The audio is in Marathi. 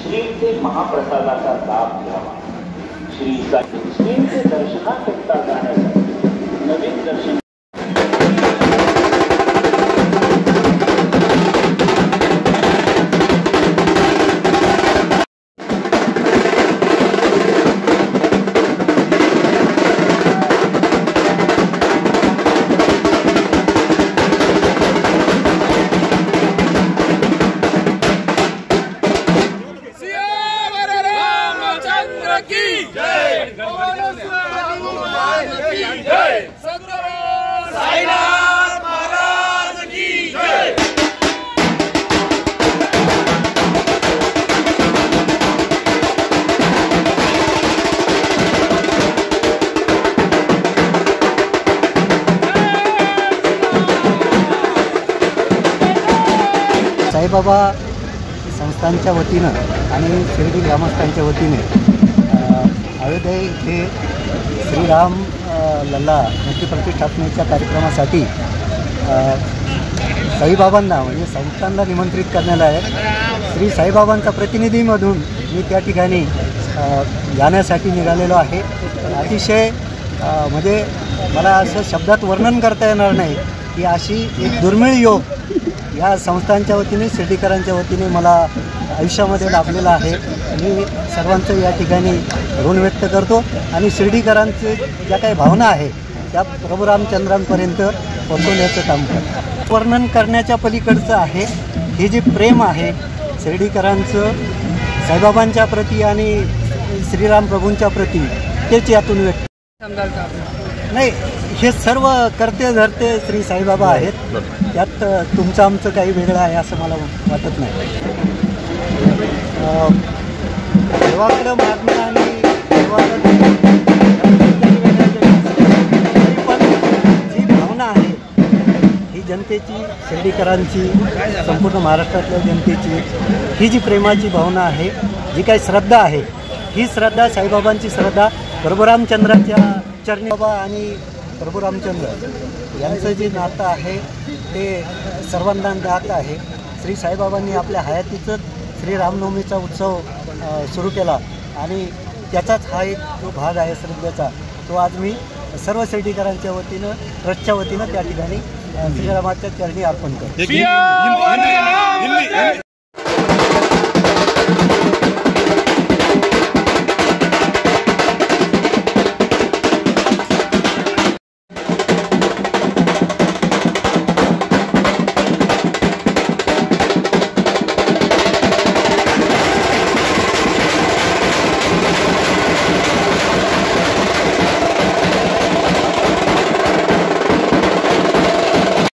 श्रींचे महाप्रसादाचा लाभ घ्यावा। श्रींचे दर्शनाकरिता जाण्यासाठी नवीन दर्शन साईबाबा संस्थांच्या वतीनं आणि शिर्डी ग्रामस्थांच्या वतीने अयोध्या येथे श्रीराम लल्ला मूर्ती प्रतिष्ठापनेच्या कार्यक्रमासाठी साईबाबांना म्हणजे संस्थांना निमंत्रित करण्यात आहे। श्री साईबाबांचा प्रतिनिधी म्हणून मी त्या ठिकाणी जाण्यासाठी निघालेलो आहे। अतिशय म्हणजे मला असं शब्दात वर्णन करता येणार नाही की अशी एक दुर्मिळ योग या संस्थांच्या वतीने शिर्डीकरांच्या वतीने मला आयुष्यामध्ये लाभलेला आहे। मी सर्वांचं या ठिकाणी ऋण व्यक्त करतो आणि शिर्डीकरांचे ज्या काही भावना आहे त्या प्रभू रामचंद्रांपर्यंत पोहोचवण्याचं काम करतो। वर्णन करण्याच्या पलीकडचं आहे हे जे प्रेम आहे शिर्डीकरांचं साईबाबांच्या प्रती आणि श्रीराम प्रभूंच्या प्रती तेच यातून व्यक्त नाही। हे सर्व करते धरते श्री साईबाबा आहेत, त्यात तुमचं आमचं काही वेगळं आहे असं मला वाटत नाही। देवाकडं मागणं आणि पण जी भावना आहे ही जनतेची, शिर्डीकरांची, संपूर्ण महाराष्ट्रातल्या जनतेची ही जी प्रेमाची भावना आहे, जी काही श्रद्धा आहे, ही श्रद्धा साईबाबांची श्रद्धा प्रभू रामचंद्राच्या चरणी बाबा आणि प्रभू रामचंद्र यांचं जे नातं आहे ते सर्वांना ज्ञात आहे। श्री साईबाबांनी आपल्या हयातीतच श्री रामनवमीचा उत्सव सुरू केला आणि त्याचाच हा एक जो भाग आहे श्रद्धेचा, तो आज मी सर्व शिर्डीकरांच्या वतीनं ट्रस्टच्या वतीनं त्या ठिकाणी श्रीरामाच्या चरणी अर्पण करतो।